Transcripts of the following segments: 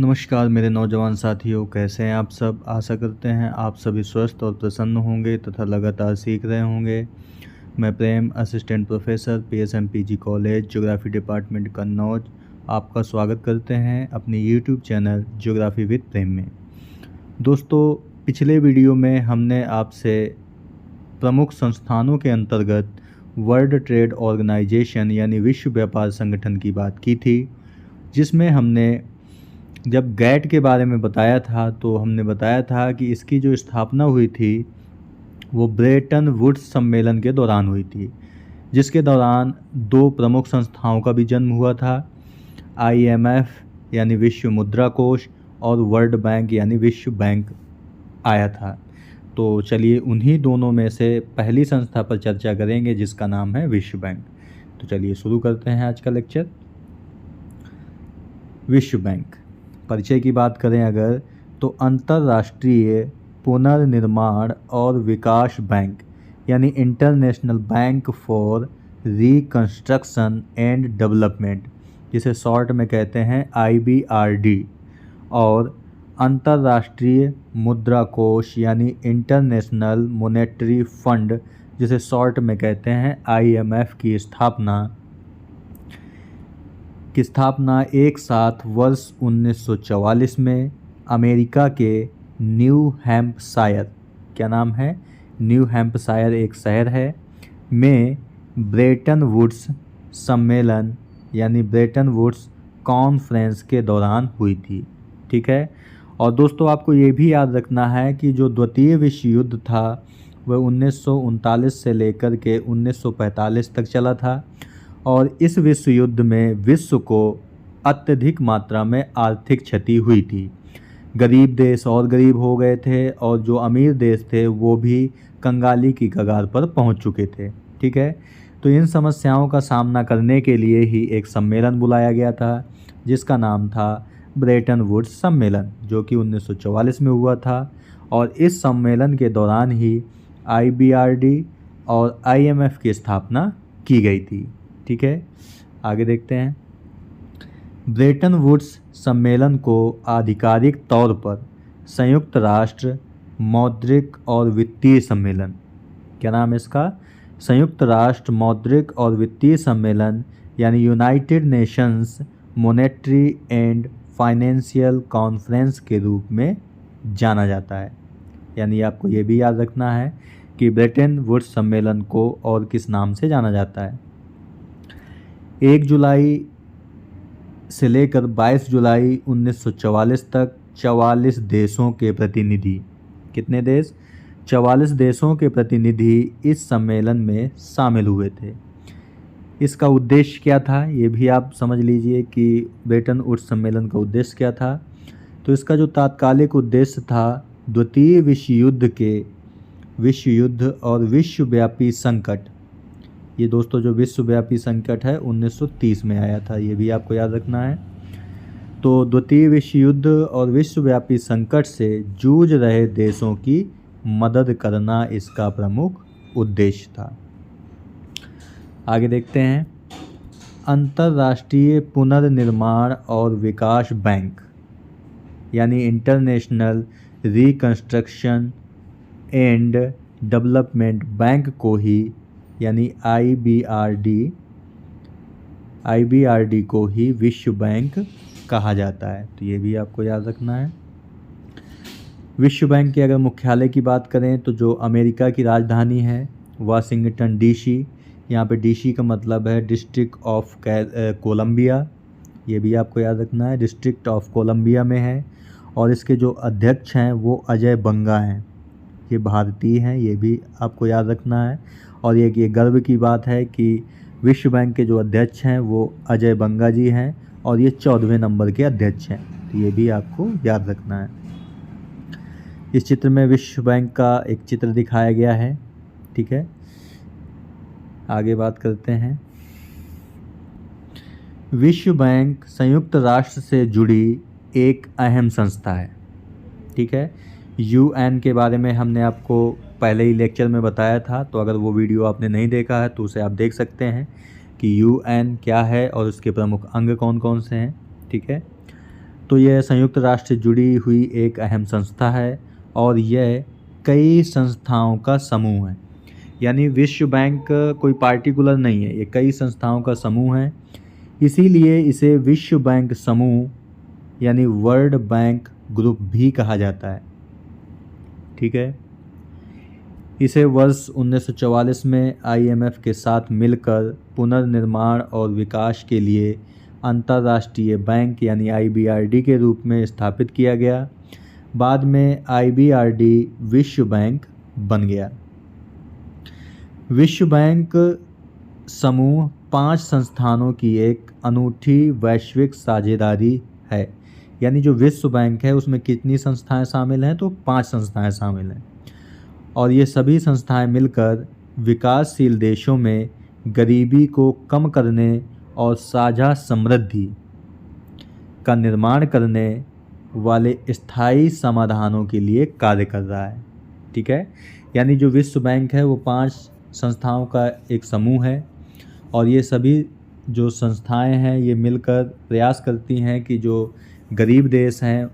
नमस्कार मेरे नौजवान साथियों, कैसे हैं आप सब। आशा करते हैं आप सभी स्वस्थ और प्रसन्न होंगे तथा लगातार सीख रहे होंगे। मैं Prem, assistant professor PSMPG college geography department Kannauj आपका स्वागत करते हैं अपने YouTube channel geography with Prem में। दोस्तों, पिछले वीडियो में हमने आपसे प्रमुख संस्थानों के अंतर्गत वर्ल्ड ट्रेड ऑर्गेनाइजेशन यानी विश्व व्यापार संगठन की बात की थी, जिसमें हमने जब गैट के बारे में बताया था तो हमने बताया था कि इसकी जो स्थापना हुई थी वो ब्रेटन वुड्स सम्मेलन के दौरान हुई थी, जिसके दौरान दो प्रमुख संस्थाओं का भी जन्म हुआ था। IMF यानी विश्व मुद्रा कोष और वर्ल्ड बैंक यानी विश्व बैंक आया था। तो चलिए उन्हीं दोनों में से पहली संस्था पर चर्चा करेंगे, जिसका नाम है विश्व बैंक। तो चलिए शुरू करते हैं आज का लेक्चर। विश्व बैंक परिचय की बात करें अगर, तो अंतर्राष्ट्रीय पुनर्निर्माण और विकास बैंक यानी international bank for reconstruction and development, जिसे शॉर्ट में कहते हैं IBRD, और अंतर्राष्ट्रीय मुद्रा कोष यानी इंटरनेशनल मॉनेटरी फंड, जिसे शॉर्ट में कहते हैं IMF की स्थापना एक साथ वर्ष 1944 में अमेरिका के न्यू हैम्पशायर, क्या नाम है, न्यू हैम्पशायर एक शहर है, में ब्रेटन वुड्स सम्मेलन यानी ब्रेटन वुड्स कॉन्फ्रेंस के दौरान हुई थी। ठीक है। और दोस्तों, आपको ये भी याद रखना है कि जो द्वितीय विश्व युद्ध था वह 1939 से लेकर के 1945 तक चला था, और इस विश्व युद्ध में विश्व को अत्यधिक मात्रा में आर्थिक क्षति हुई थी। गरीब देश और गरीब हो गए थे और जो अमीर देश थे वो भी कंगाली की कगार पर पहुंच चुके थे। ठीक है। तो इन समस्याओं का सामना करने के लिए ही एक सम्मेलन बुलाया गया था, जिसका नाम था ब्रेटन वुड्स सम्मेलन, जो कि 1944 में हुआ था। और इस सम्मेलन के दौरान ही IBRD और IMF की स्थापना की गई थी। ठीक है, आगे देखते हैं। ब्रेटन वुड्स सम्मेलन को आधिकारिक तौर पर संयुक्त राष्ट्र मौद्रिक और वित्तीय सम्मेलन, क्या नाम है इसका, संयुक्त राष्ट्र मौद्रिक और वित्तीय सम्मेलन यानी United Nations monetary and financial conference के रूप में जाना जाता है। यानी आपको ये भी याद रखना है कि ब्रेटन वुड्स सम्मेलन को और किस नाम से जाना जाता है। 1 जुलाई से लेकर 22 जुलाई 1944 तक 44 देशों के प्रतिनिधि, कितने देश, 44 देशों के प्रतिनिधि इस सम्मेलन में शामिल हुए थे। इसका उद्देश्य क्या था ये भी आप समझ लीजिए कि ब्रेटन वुड्स सम्मेलन का उद्देश्य क्या था। तो इसका जो तात्कालिक उद्देश्य था, द्वितीय विश्व युद्ध और विश्वव्यापी संकट, ये दोस्तों जो विश्वव्यापी संकट है 1930 में आया था, ये भी आपको याद रखना है। तो द्वितीय विश्व युद्ध और विश्वव्यापी संकट से जूझ रहे देशों की मदद करना इसका प्रमुख उद्देश्य था। आगे देखते हैं। अंतर्राष्ट्रीय पुनर्निर्माण और विकास बैंक यानी international reconstruction and development bank को ही यानी IBRD को ही विश्व बैंक कहा जाता है। तो ये भी आपको याद रखना है। विश्व बैंक के अगर मुख्यालय की बात करें तो जो अमेरिका की राजधानी है वाशिंगटन DC, यहाँ पे DC का मतलब है डिस्ट्रिक्ट ऑफ कोलंबिया, ये भी आपको याद रखना है, डिस्ट्रिक्ट ऑफ कोलंबिया में है। और इसके जो अध्यक्ष हैं वो अजय बंगा हैं, ये भारतीय हैं, ये भी आपको याद रखना है। और ये गर्व की बात है कि विश्व बैंक के जो अध्यक्ष हैं वो अजय बंगा जी हैं और ये 14वें नंबर के अध्यक्ष हैं। तो ये भी आपको याद रखना है। इस चित्र में विश्व बैंक का एक चित्र दिखाया गया है। ठीक है, आगे बात करते हैं। विश्व बैंक संयुक्त राष्ट्र से जुड़ी एक अहम संस्था है। ठीक है, UN के बारे में हमने आपको पहले ही लेक्चर में बताया था, तो अगर वो वीडियो आपने नहीं देखा है तो उसे आप देख सकते हैं कि UN क्या है और उसके प्रमुख अंग कौन कौन से हैं। ठीक है, तो यह संयुक्त राष्ट्र से जुड़ी हुई एक अहम संस्था है और यह कई संस्थाओं का समूह है। यानी विश्व बैंक कोई पार्टिकुलर नहीं है, ये कई संस्थाओं का समूह है। इसीलिए इसे विश्व बैंक समूह यानी वर्ल्ड बैंक ग्रुप भी कहा जाता है। ठीक है। इसे वर्ष 1944 में IMF के साथ मिलकर पुनर्निर्माण और विकास के लिए अंतर्राष्ट्रीय बैंक यानी IBRD के रूप में स्थापित किया गया। बाद में IBRD विश्व बैंक बन गया। विश्व बैंक समूह 5 संस्थानों की एक अनूठी वैश्विक साझेदारी है। यानी जो विश्व बैंक है उसमें कितनी संस्थाएं शामिल हैं? तो 5 संस्थाएं शामिल हैं और ये सभी संस्थाएं मिलकर विकासशील देशों में गरीबी को कम करने और साझा समृद्धि का निर्माण करने वाले स्थायी समाधानों के लिए कार्य कर रहा है। ठीक है। यानी जो विश्व बैंक है वो 5 संस्थाओं का एक समूह है और ये सभी जो संस्थाएं हैं ये मिलकर प्रयास करती हैं कि जो गरीब देश हैं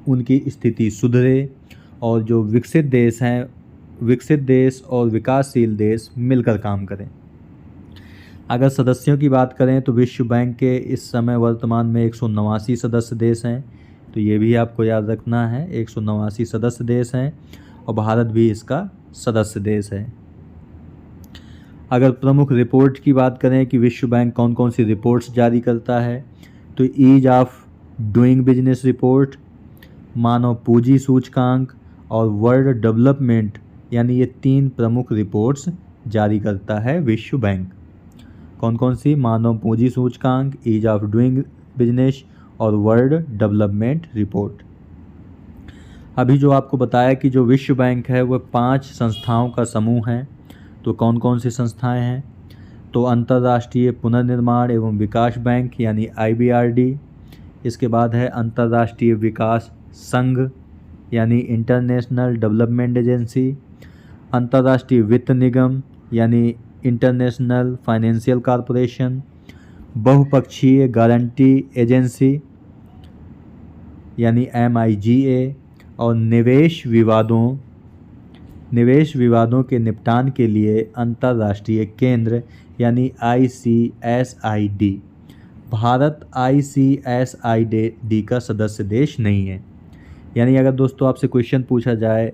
उनकी स्थिति सुधरे और जो विकसित देश हैं, विकसित देश और विकासशील देश मिलकर काम करें। अगर सदस्यों की बात करें तो विश्व बैंक के इस समय वर्तमान में 189 सदस्य देश हैं। तो ये भी आपको याद रखना है, 189 सदस्य देश हैं और भारत भी इसका सदस्य देश है। अगर प्रमुख रिपोर्ट की बात करें कि विश्व बैंक कौन कौन सी रिपोर्ट्स जारी करता है तो ease of doing business report, मानव पूंजी सूचकांक और वर्ल्ड डेवलपमेंट यानी ये 3 प्रमुख रिपोर्ट्स जारी करता है विश्व बैंक। कौन कौन सी? मानव पूंजी सूचकांक, ईज ऑफ डूइंग बिजनेस और वर्ल्ड डेवलपमेंट रिपोर्ट। अभी जो आपको बताया कि जो विश्व बैंक है वह 5 संस्थाओं का समूह है। तो कौन कौन सी संस्थाएं हैं? तो अंतर्राष्ट्रीय पुनर्निर्माण एवं विकास बैंक यानी IBRD, इसके बाद है अंतर्राष्ट्रीय विकास संघ यानी इंटरनेशनल डेवलपमेंट एजेंसी, अंतर्राष्ट्रीय वित्त निगम यानी इंटरनेशनल फाइनेंशियल कॉरपोरेशन, बहुपक्षीय गारंटी एजेंसी यानी MIGA और निवेश विवादों के निपटान के लिए अंतर्राष्ट्रीय केंद्र यानी ICSID। भारत ICSID का सदस्य देश नहीं है। यानी अगर दोस्तों आपसे क्वेश्चन पूछा जाए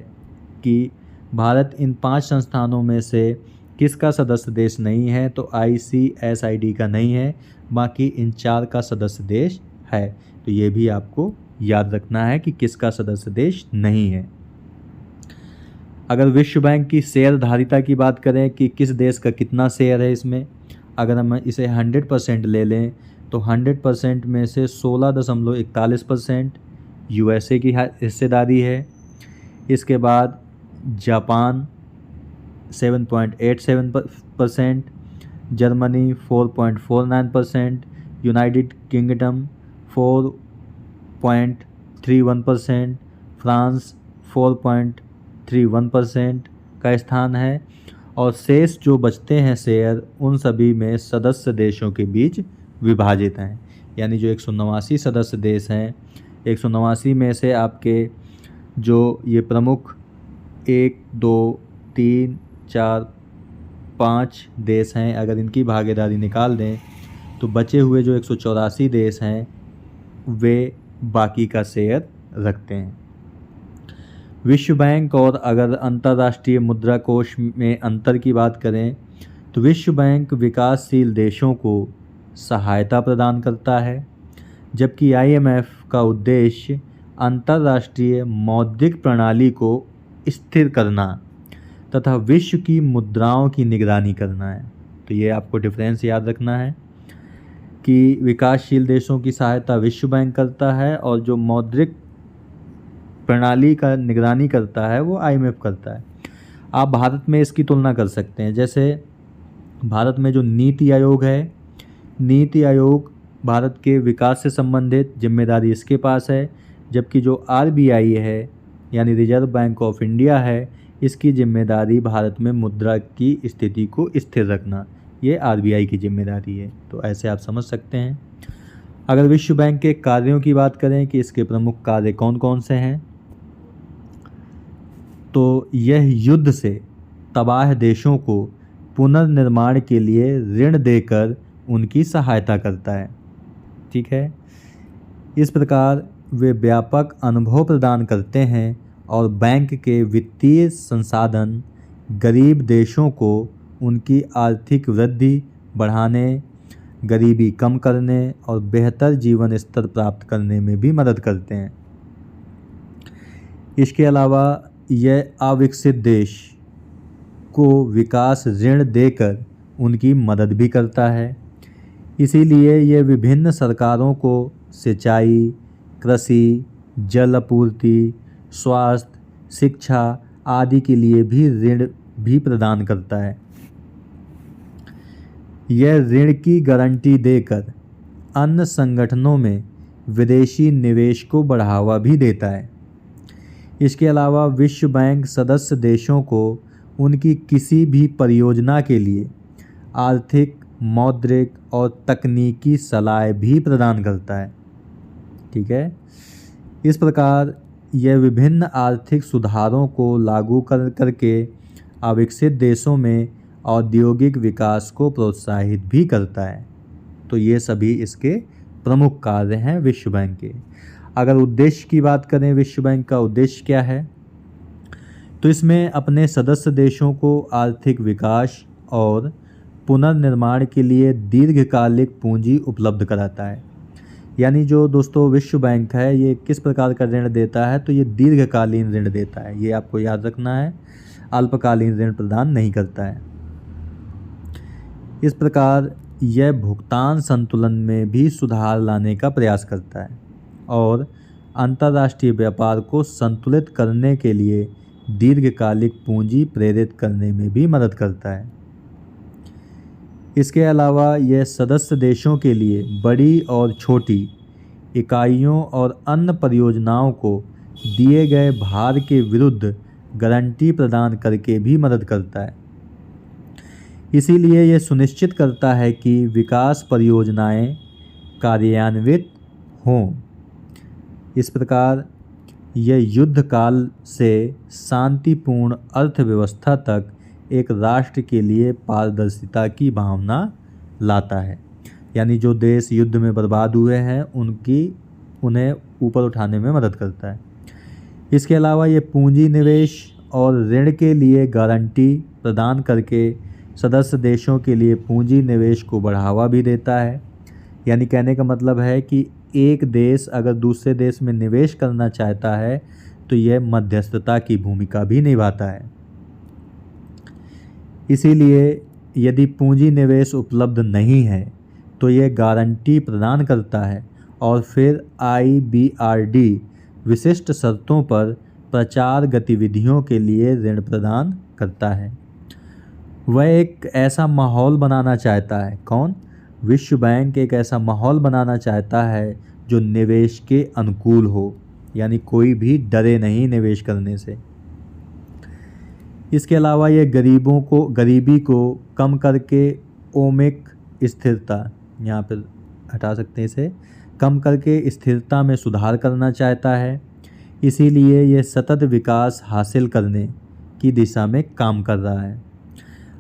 कि भारत इन 5 संस्थानों में से किसका सदस्य देश नहीं है तो ICSID का नहीं है, बाकी इन 4 का सदस्य देश है। तो ये भी आपको याद रखना है कि किसका सदस्य देश नहीं है। अगर विश्व बैंक की शेयरधारिता की बात करें कि किस देश का कितना शेयर है इसमें, अगर हम इसे 100% ले लें तो 100% में से 16.41% USA की हिस्सेदारी है। इसके बाद Japan 7.87%, Germany 4.49%, United kingdom 4.31%, France 4.31% का स्थान है और शेष जो बचते हैं शेयर उन सभी में सदस्य देशों के बीच विभाजित हैं। यानी जो 189 सदस्य देश हैं, 189 में से आपके जो ये प्रमुख 1, 2, 3, 4, 5 देश हैं, अगर इनकी भागीदारी निकाल दें तो बचे हुए जो 184 देश हैं वे बाकी का शेयर रखते हैं। विश्व बैंक और अगर अंतर्राष्ट्रीय मुद्रा कोष में अंतर की बात करें तो विश्व बैंक विकासशील देशों को सहायता प्रदान करता है, जबकि IMF का उद्देश्य अंतर्राष्ट्रीय मौद्रिक प्रणाली को स्थिर करना तथा विश्व की मुद्राओं की निगरानी करना है। तो ये आपको डिफरेंस याद रखना है कि विकासशील देशों की सहायता विश्व बैंक करता है और जो मौद्रिक प्रणाली का निगरानी करता है वो IMF करता है। आप भारत में इसकी तुलना कर सकते हैं। जैसे भारत में जो नीति आयोग है, नीति आयोग भारत के विकास से संबंधित जिम्मेदारी इसके पास है, जबकि जो RBI है यानी रिजर्व बैंक ऑफ इंडिया है, इसकी जिम्मेदारी भारत में मुद्रा की स्थिति को स्थिर रखना, ये RBI की जिम्मेदारी है। तो ऐसे आप समझ सकते हैं। अगर विश्व बैंक के कार्यों की बात करें कि इसके प्रमुख कार्य कौन कौन से हैं, तो यह युद्ध से तबाह देशों को पुनर्निर्माण के लिए ऋण देकर उनकी सहायता करता है। ठीक है, इस प्रकार वे व्यापक अनुभव प्रदान करते हैं और बैंक के वित्तीय संसाधन गरीब देशों को उनकी आर्थिक वृद्धि बढ़ाने, गरीबी कम करने और बेहतर जीवन स्तर प्राप्त करने में भी मदद करते हैं। इसके अलावा यह अविकसित देश को विकास ऋण देकर उनकी मदद भी करता है। इसीलिए यह विभिन्न सरकारों को सिंचाई, कृषि, जल आपूर्ति, स्वास्थ्य, शिक्षा आदि के लिए भी ऋण भी प्रदान करता है। यह ऋण की गारंटी देकर अन्य संगठनों में विदेशी निवेश को बढ़ावा भी देता है। इसके अलावा विश्व बैंक सदस्य देशों को उनकी किसी भी परियोजना के लिए आर्थिक, मौद्रिक और तकनीकी सलाह भी प्रदान करता है। ठीक है, इस प्रकार यह विभिन्न आर्थिक सुधारों को लागू करके अविकसित देशों में औद्योगिक विकास को प्रोत्साहित भी करता है। तो ये सभी इसके प्रमुख कार्य हैं विश्व बैंक के। अगर उद्देश्य की बात करें, विश्व बैंक का उद्देश्य क्या है, तो इसमें अपने सदस्य देशों को आर्थिक विकास और पुनर्निर्माण के लिए दीर्घकालिक पूंजी उपलब्ध कराता है। यानी जो दोस्तों विश्व बैंक है ये किस प्रकार का ऋण देता है, तो ये दीर्घकालीन ऋण देता है। ये आपको याद रखना है, अल्पकालीन ऋण प्रदान नहीं करता है। इस प्रकार यह भुगतान संतुलन में भी सुधार लाने का प्रयास करता है और अंतर्राष्ट्रीय व्यापार को संतुलित करने के लिए दीर्घकालिक पूंजी प्रेरित करने में भी मदद करता है। इसके अलावा यह सदस्य देशों के लिए बड़ी और छोटी इकाइयों और अन्य परियोजनाओं को दिए गए भार के विरुद्ध गारंटी प्रदान करके भी मदद करता है। इसीलिए यह सुनिश्चित करता है कि विकास परियोजनाएं कार्यान्वित हों। इस प्रकार यह युद्ध काल से शांतिपूर्ण अर्थव्यवस्था तक एक राष्ट्र के लिए पारदर्शिता की भावना लाता है। यानी जो देश युद्ध में बर्बाद हुए हैं उन्हें ऊपर उठाने में मदद करता है। इसके अलावा ये पूंजी निवेश और ऋण के लिए गारंटी प्रदान करके सदस्य देशों के लिए पूंजी निवेश को बढ़ावा भी देता है। यानी कहने का मतलब है कि एक देश अगर दूसरे देश में निवेश करना चाहता है तो यह मध्यस्थता की भूमिका भी निभाता है। इसीलिए यदि पूंजी निवेश उपलब्ध नहीं है तो यह गारंटी प्रदान करता है और फिर IBRD विशिष्ट शर्तों पर प्रचार गतिविधियों के लिए ऋण प्रदान करता है। वह एक ऐसा माहौल बनाना चाहता है, कौन? विश्व बैंक एक ऐसा माहौल बनाना चाहता है जो निवेश के अनुकूल हो, यानी कोई भी डरे नहीं निवेश करने से। इसके अलावा ये गरीबी को कम करके ओमिक स्थिरता, यहाँ पर हटा सकते हैं इसे, कम करके स्थिरता में सुधार करना चाहता है। इसीलिए यह सतत विकास हासिल करने की दिशा में काम कर रहा है।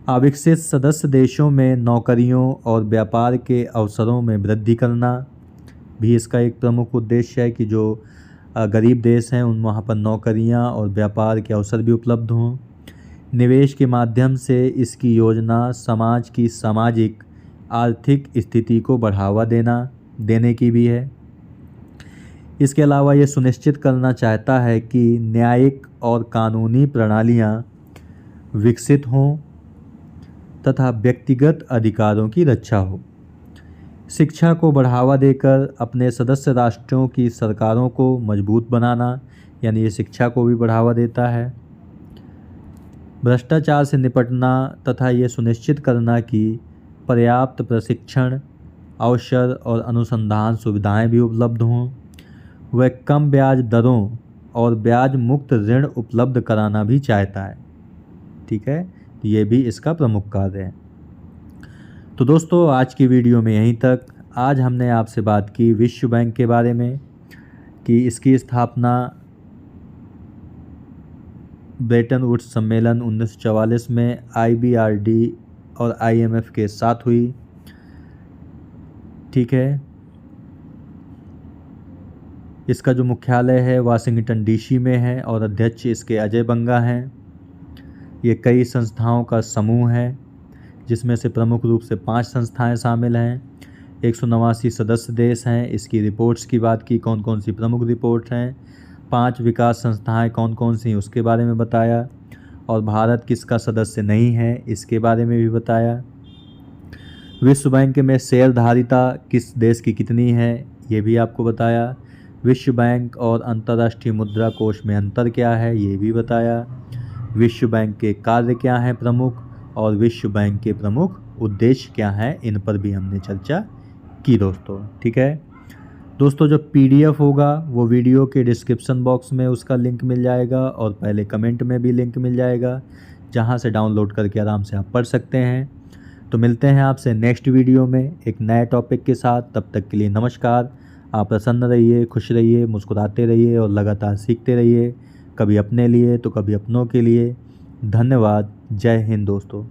अविकसित सदस्य देशों में नौकरियों और व्यापार के अवसरों में वृद्धि करना भी इसका एक प्रमुख उद्देश्य है कि जो गरीब देश हैं वहाँ पर नौकरियाँ और व्यापार के अवसर भी उपलब्ध हों। निवेश के माध्यम से इसकी योजना समाज की सामाजिक आर्थिक स्थिति को बढ़ावा देने की भी है। इसके अलावा ये सुनिश्चित करना चाहता है कि न्यायिक और कानूनी प्रणालियाँ विकसित हों तथा व्यक्तिगत अधिकारों की रक्षा हो। शिक्षा को बढ़ावा देकर अपने सदस्य राष्ट्रों की सरकारों को मजबूत बनाना, यानी ये शिक्षा को भी बढ़ावा देता है। भ्रष्टाचार से निपटना तथा ये सुनिश्चित करना कि पर्याप्त प्रशिक्षण, अवसर और अनुसंधान सुविधाएं भी उपलब्ध हों। वह कम ब्याज दरों और ब्याज मुक्त ऋण उपलब्ध कराना भी चाहता है। ठीक है, ये भी इसका प्रमुख कार्य है। तो दोस्तों आज की वीडियो में यहीं तक। आज हमने आपसे बात की विश्व बैंक के बारे में कि इसकी स्थापना ब्रेटन वुड्स सम्मेलन 1944 में IBRD और IMF के साथ हुई। ठीक है, इसका जो मुख्यालय है वाशिंगटन DC में है और अध्यक्ष इसके अजय बंगा हैं। ये कई संस्थाओं का समूह है जिसमें से प्रमुख रूप से 5 संस्थाएं शामिल हैं। 189 सदस्य देश हैं। इसकी रिपोर्ट्स की बात की, कौन कौन सी प्रमुख रिपोर्ट हैं, 5 विकास संस्थाएं कौन कौन सी उसके बारे में बताया, और भारत किसका सदस्य नहीं है इसके बारे में भी बताया। विश्व बैंक में शेयरधारिता किस देश की कितनी है ये भी आपको बताया। विश्व बैंक और अंतर्राष्ट्रीय मुद्रा कोष में अंतर क्या है ये भी बताया। विश्व बैंक के कार्य क्या हैं प्रमुख, और विश्व बैंक के प्रमुख उद्देश्य क्या हैं, इन पर भी हमने चर्चा की दोस्तों। ठीक है दोस्तों, जो PDF होगा वो वीडियो के डिस्क्रिप्शन बॉक्स में उसका लिंक मिल जाएगा और पहले कमेंट में भी लिंक मिल जाएगा, जहां से डाउनलोड करके आराम से आप पढ़ सकते हैं। तो मिलते हैं आपसे नेक्स्ट वीडियो में एक नए टॉपिक के साथ। तब तक के लिए नमस्कार। आप प्रसन्न रहिए, खुश रहिए, मुस्कुराते रहिए और लगातार सीखते रहिए, कभी अपने लिए तो कभी अपनों के लिए। धन्यवाद। जय हिंद दोस्तों।